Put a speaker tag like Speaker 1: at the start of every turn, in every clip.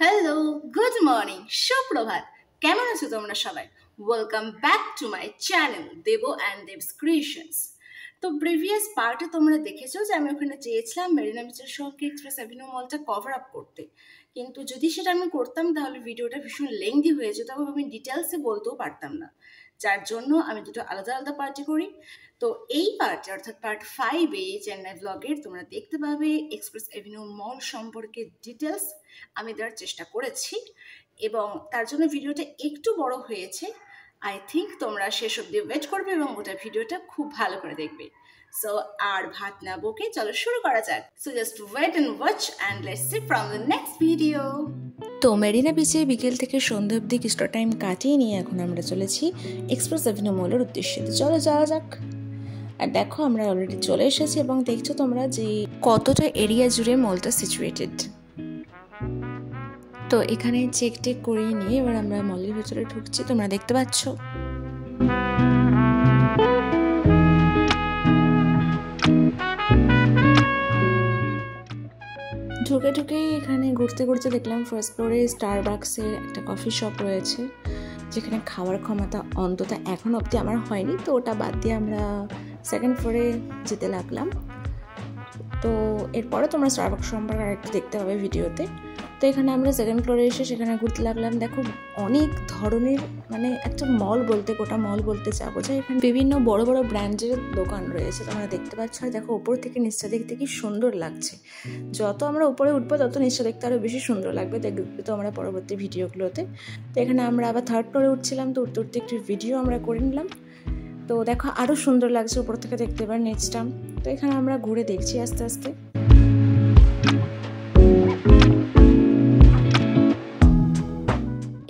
Speaker 1: Hello, good morning, সুপ্রভাত। কেমন আছো তোমরা সবাই? Welcome back to my channel Dev and Devs creations. তো প্রিভিয়াস পার্টে তোমরা দেখেছো যে আমি ওখানে চেয়েছিলাম মেরিনা বিচের সঙ্গে এক্সপ্রেস অ্যাভিনিউ মলটা কভার আপ করতে, কিন্তু যদি সেটা আমি করতাম তাহলে ভিডিওটা ভীষণ লেংদি হয়ে যেত এবং আমি ডিটেলসে বলতেও পারতাম না, যার জন্য আমি দুটো আলাদা আলাদা পার্টি করি। তো এই পার্টে অর্থাৎ পার্ট 5-এ চেন্নাই ব্লগের তোমরা দেখতে পাবে এক্সপ্রেস অ্যাভিনিউ মল সম্পর্কে ডিটেলস আমি দেওয়ার চেষ্টা করেছি, এবং তার জন্য ভিডিওটা একটু বড় হয়েছে। আই থিঙ্ক তোমরা শেষ অব্দি ওয়েট করবে এবং ওটা ভিডিওটা খুব ভালো করে দেখবে। সো আর ভাত না বকে চলো শুরু করা যাক। So just wait and watch and let's see from the next video. তো মেরিনা বিচে বিকেল থেকে সন্ধ্যা অবধি কিছুটা টাইম কাটিয়ে নিয়ে এখন আমরা চলেছি এক্সপ্রেস অ্যাভিনিউ মলের উদ্দেশ্যে। তো চলো যাওয়া যাক। আর দেখো আমরা অলরেডি চলে এসেছি এবং দেখছো তোমরা যে কতটা এরিয়া জুড়ে মলটা সিচুয়েটেড। তো এখানে চেক টেক করিয়ে নিয়ে এবার আমরা মলের ভেতরে ঢুকছি, তোমরা দেখতে পাচ্ছ। ঢুকে ঢুকেই এখানে ঘুরতে ঘুরতে দেখলাম ফার্স্ট ফ্লোরে স্টারবাকসের একটা কফি শপ রয়েছে, যেখানে খাওয়ার ক্ষমতা অন্তত এখন অবধি আমার হয়নি, তো ওটা বাদ দিয়ে আমরা সেকেন্ড ফ্লোরে যেতে লাগলাম। তো এরপরে তোমরা স্টারবাকস সম্পর্কে আরেকটু দেখতে পাবে ভিডিওতে। তো এখানে আমরা সেকেন্ড ফ্লোরে এসে সেখানে ঘুরতে লাগলাম। দেখো অনেক ধরনের, মানে একটা মল বলতে গোটা মল বলতে যাবো যে এখানে বিভিন্ন বড় বড় ব্র্যান্ডের দোকান রয়েছে, তোমরা দেখতে পাচ্ছ। আর দেখো উপর থেকে নিচটা দেখতে কি সুন্দর লাগছে। যত আমরা উপরে উঠবো তত নিচটা দেখতে আরও বেশি সুন্দর লাগবে, দেখবে তো আমরা পরবর্তী ভিডিওগুলোতে। তো এখানে আমরা আবার থার্ড ফ্লোরে উঠছিলাম, তো উঠতে উঠতে একটু ভিডিও আমরা করে নিলাম। তো দেখো আরও সুন্দর লাগছে উপর থেকে দেখতে পার নিচটা। তো এখানে আমরা ঘুরে দেখছি আস্তে আস্তে।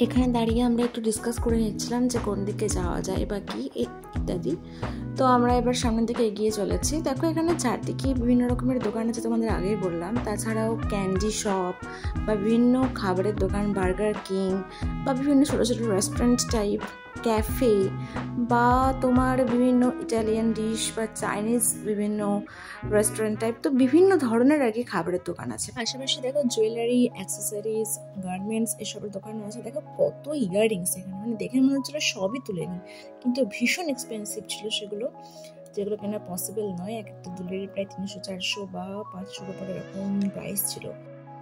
Speaker 1: এখানে দাঁড়িয়ে আমরা একটু ডিসকাস করে নিচ্ছিলাম যে কোন দিকে যাওয়া যায় বা কি ইত্যাদি। তো আমরা এবার সামনের দিকে এগিয়ে চলেছি। দেখো এখানে চারদিকে বিভিন্ন রকমের দোকান আছে, তোমাদের আগেই বললাম। তাছাড়াও ক্যান্ডি শপ বা বিভিন্ন খাবারের দোকান, বার্গার কিং বা বিভিন্ন ছোটো ছোটো রেস্টুরেন্ট টাইপ ক্যাফে, বা তোমার বিভিন্ন ইটালিয়ান ডিশ বা চাইনিজ বিভিন্ন রেস্টুরেন্ট টাইপ, তো বিভিন্ন ধরনের আর কি খাবারের দোকান আছে। পাশাপাশি দেখো জুয়েলারি, অ্যাক্সেসরিজ, গার্মেন্টস এসবের দোকান আছে। দেখো কত ইয়াররিংস এখানে, মানে দেখে মনে হচ্ছিল সবই তুলে নিই, কিন্তু ভীষণ এক্সপেন্সিভ ছিল সেগুলো, যেগুলো কেনা পসিবল নয়। এক একটা দুলের প্রায় 300-400 বা 500 উপরে এরকম প্রাইস ছিল।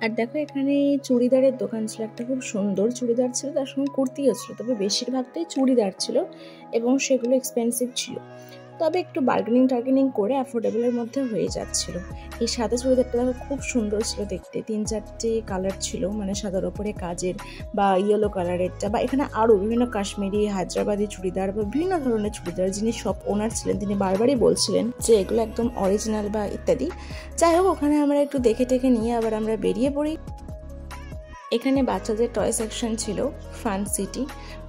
Speaker 1: আর দেখো এখানে চুড়িদারের দোকান ছিল, একটা খুব সুন্দর চুড়িদার ছিল, তার সঙ্গে কুর্তিও ছিল, তবে বেশিরভাগটাই চুড়িদার ছিল এবং সেগুলো এক্সপেন্সিভ ছিল, তবে একটু বার্গেনিং করে অ্যাফোর্ডেবলের মধ্যে হয়ে যাচ্ছিল। এই সাদা চুড়িদারটা দেখো খুব সুন্দর ছিল দেখতে, 3-4টে কালার ছিল, মানে সাদার ওপরে কাজের বা ইয়েলো কালারেরটা, বা এখানে আরও বিভিন্ন কাশ্মীরি, হায়দ্রাবাদি চুড়িদার বা বিভিন্ন ধরনের চুড়িদার। যিনি শপ ওনার ছিলেন তিনি বারবারই বলছিলেন যে এগুলো একদম অরিজিনাল বা ইত্যাদি। যাই হোক ওখানে আমরা একটু দেখে টেকে নিয়ে আবার আমরা বেরিয়ে পড়ি। এখানে বাচ্চাদের টয় সেকশন ছিল, ফান সিটি,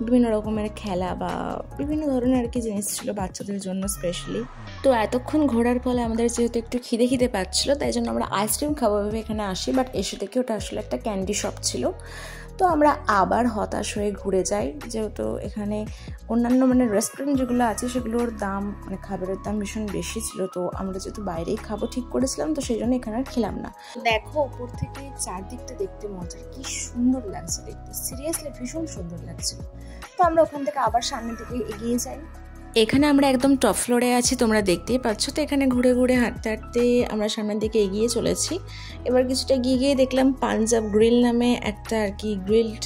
Speaker 1: বিভিন্ন রকমের খেলা বা বিভিন্ন ধরনের আর কি জিনিস ছিল বাচ্চাদের জন্য স্পেশালি। তো এতক্ষণ ঘোরার ফলে আমাদের যেহেতু একটু খিদে পাচ্ছিল, তাই জন্য আমরা আইসক্রিম খাবো ভেবে এখানে আসি, বাট এসে দেখি ওটা আসলে একটা ক্যান্ডি শপ ছিল। তো আমরা আবার হতাশ হয়ে ঘুরে যাই, যেহেতু এখানে অন্যান্য মানে রেস্টুরেন্ট যেগুলো আছে সেগুলোর দাম, মানে খাবারের দাম ভীষণ বেশি ছিল। তো আমরা যেহেতু বাইরেই খাবো ঠিক করেছিলাম, তো সেই জন্য এখানে আর খেলাম না। দেখো উপর থেকে চারদিকটা দেখতে মজার, কি সুন্দর লাগছে দেখতে, সিরিয়াসলি ভীষণ সুন্দর লাগছে। তো আমরা ওখান থেকে আবার সামনের দিকে এগিয়ে যাই। এখানে আমরা একদম টপ ফ্লোরে আছি, তোমরা দেখতেই পাচ্ছ। তো এখানে ঘুরে ঘুরে হাঁটতে হাঁটতে আমরা সামনের দিকে এগিয়ে চলেছি। এবার কিছুটা গিয়ে দেখলাম পাঞ্জাব গ্রিল নামে একটা আর কি গ্রিলড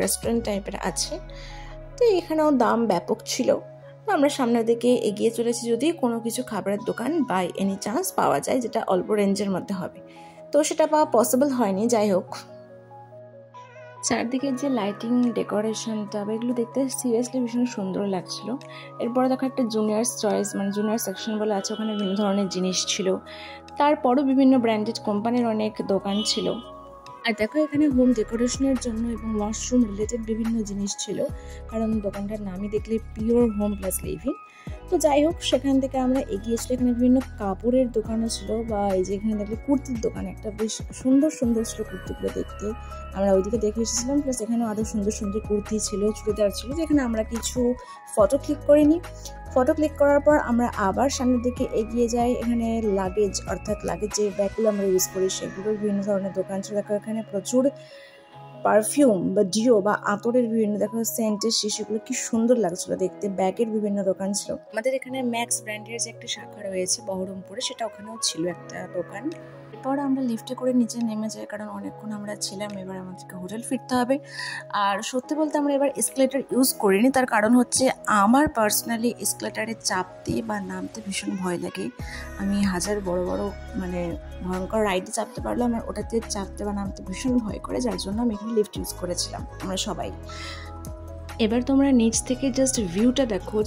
Speaker 1: রেস্টুরেন্ট টাইপের আছে। তো এখানেও দাম ব্যাপক ছিল। তো আমরা সামনের দিকে এগিয়ে চলেছি, যদি কোনো কিছু খাবারের দোকান বাই এনি চান্স পাওয়া যায় যেটা অল্প রেঞ্জের মধ্যে হবে, তো সেটা পাওয়া পসিবল হয়নি। যাই হোক চারদিকের যে লাইটিং ডেকোরেশনটা এগুলো দেখতে সিরিয়াসলি ভীষণ সুন্দর লাগছিল। এরপরে দেখো একটা জুনিয়র্স চয়েস, মানে জুনিয়র সেকশন বলে আছে, ওখানে বিভিন্ন ধরনের জিনিস ছিল। তারপরও বিভিন্ন ব্র্যান্ডেড কোম্পানির অনেক দোকান ছিল। আর দেখো এখানে হোম ডেকোরেশনের জন্য এবং ওয়াশরুম রিলেটেড বিভিন্ন জিনিস ছিল, কারণ দোকানটার নামই দেখলে পিওর হোম প্লাস লিভিং। তো যাই হোক সেখান থেকে আমরা এগিয়েছিল, এখানে বিভিন্ন কাপড়ের দোকানও ছিল, বা এই যে এখানে দেখলে কুর্তির দোকান, একটা বেশ সুন্দর সুন্দর ছিল কুর্তিগুলো দেখতে, আমরা ওইদিকে দেখে এসেছিলাম। প্লাস এখানেও আরও সুন্দর সুন্দর কুর্তি ছিল, চুড়িদার ছিল, যেখানে আমরা কিছু ফটো ক্লিক করে নিই। ফটো ক্লিক করার পর আমরা আবার সামনের দিকে এগিয়ে যাই। এখানে লাগেজ, অর্থাৎ লাগেজ যে ব্যাগগুলো আমরা ইউজ করি সেগুলোর বিভিন্ন ধরনের দোকান ছিল। দেখো এখানে প্রচুর পারফিউম বা ডিও বা আতরের বিভিন্ন দেখো সেন্টের শিশিগুলো কি সুন্দর লাগছিল দেখতে। ব্যাগের বিভিন্ন দোকান ছিল। আমাদের এখানে ম্যাক্স ব্র্যান্ডের যে একটা শাখা রয়েছে বহরমপুরে, সেটা ওখানেও ছিল একটা দোকান। এরপর আমরা লিফটে করে নিচে নেমে যাই, কারণ অনেকক্ষণ আমরা ছিলাম, এবার আমাদেরকে হোটেল ফিরতে হবে। আর সত্যি বলতে আমরা এবার এসকেলেটার ইউজ করিনি, তার কারণ হচ্ছে আমার পার্সোনালি এসকেলেটারে চাপতে বা নামতে ভীষণ ভয় লাগে। আমি হাজার বড় বড় মানে ভয়ঙ্কর রাইডে চাপতে পারলেও আমার ওটাতে চাপতে বা নামতে ভীষণ ভয় করে, যার জন্য আমি এখানে লিফট ইউজ করেছিলাম আমরা সবাই। এবার তোমরা নিচ থেকে জাস্ট ভিউটা দেখো,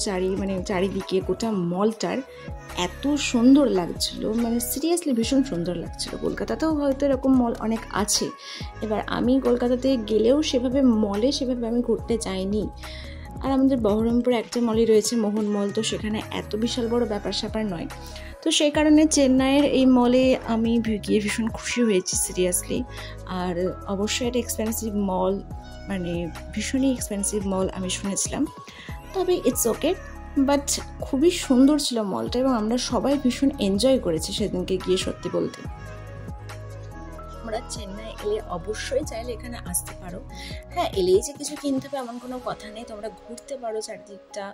Speaker 1: চারিদিকে গোটা মলটার এত সুন্দর লাগছিল, মানে সিরিয়াসলি ভীষণ সুন্দর লাগছিল। কলকাতাতেও হয়তো এরকম মল অনেক আছে, এবার আমি কলকাতাতে গেলেও সেভাবে আমি ঘুরতে যাইনি। আর আমাদের বহরমপুরে একটা মলই রয়েছে, মোহন মল, তো সেখানে এত বিশাল বড় ব্যাপার নয়। তো সেই কারণে চেন্নাইয়ের এই মলে আমি গিয়ে ভীষণ খুশি হয়েছি সিরিয়াসলি। আর অবশ্যই এটা এক্সপেন্সিভ মল, মানে ভীষণই এক্সপেন্সিভ মল আমি শুনেছিলাম, তবে ইটস ওকে। বাট খুবই সুন্দর ছিল মলটা, এবং আমরা সবাই ভীষণ এনজয় করেছি সেদিনকে গিয়ে, সত্যি বলতে। তোমরা চেন্নাই এলে অবশ্যই চাইলে এখানে আসতে পারো। হ্যাঁ, এলেই যে কিছু কিনতে হবে এমন কোনো কথা নেই, তোমরা ঘুরতে পারো চারদিকটা,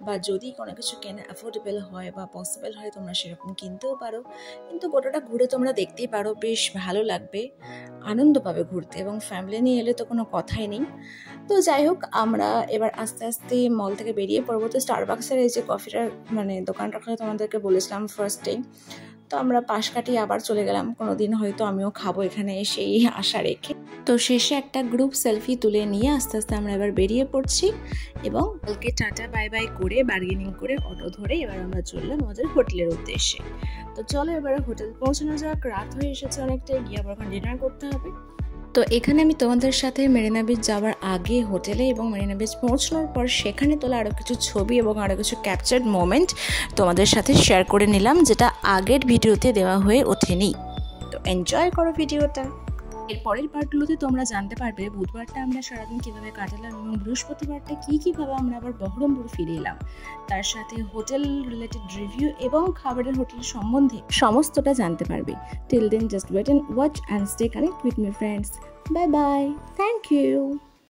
Speaker 1: বা যদি কোনো কিছু কেনা অ্যাফোর্ডেবল হয় বা পসিবল হয় তোমরা সেরকম কিনতেও পারো। কিন্তু গোটাটা ঘুরে তোমরা দেখতেই পারো, বেশ ভালো লাগবে, আনন্দ পাবে ঘুরতে, এবং ফ্যামিলি নিয়ে এলে তো কোনো কথাই নেই। তো যাই হোক, আমরা এবার আস্তে আস্তে মল থেকে বেরিয়ে পড়বো। তো স্টারবাক্সের এই যে কফিটার মানে দোকানটার কথা তোমাদেরকে বলেছিলাম ফার্স্টে, তো আমরা পাশ কাটিয়ে আবার চলে গেলাম। কোনোদিন হয়তো আমিও খাবো এখানে সেই আশা রেখে। তো শেষে একটা গ্রুপ সেলফি তুলে নিয়ে আস্তে আস্তে আমরা এবার বেরিয়ে পড়ছি, এবং ওকে টাটা বাই বাই করে বার্গেনিং করে অটো ধরে এবার আমরা চললাম আমাদের হোটেলের উদ্দেশ্যে। তো চলো এবারে হোটেল পৌঁছানো যাক, রাত হয়ে এসেছে অনেকটাই, গিয়ে আবার এখন ডিনার করতে হবে। তো এখানে আমি তোমাদের সাথে মেরিনা বিচ যাওয়ার আগে হোটেলে এবং মেরিনা বিচ পৌঁছানোর পর সেখানে তোলা আরও কিছু ছবি এবং আরও কিছু ক্যাপচার্ড মোমেন্ট তোমাদের সাথে শেয়ার করে নিলাম, যেটা আগের ভিডিওতে দেওয়া হয়ে ওঠেনি। তো এনজয় করো ভিডিওটা। এর পরের পার্টগুলোতে তোমরা জানতে পারবে বুধবারটা আমরা সারাদিন কীভাবে কাটালাম, এবং বৃহস্পতিবারটা কীভাবে আমরা আবার বহরমপুর ফিরে এলাম, তার সাথে হোটেল রিলেটেড রিভিউ এবং খাবারের হোটেল সম্বন্ধে সমস্তটা জানতে পারবে। Till then just wait and watch and stay connect with my friends. Bye bye, thank you.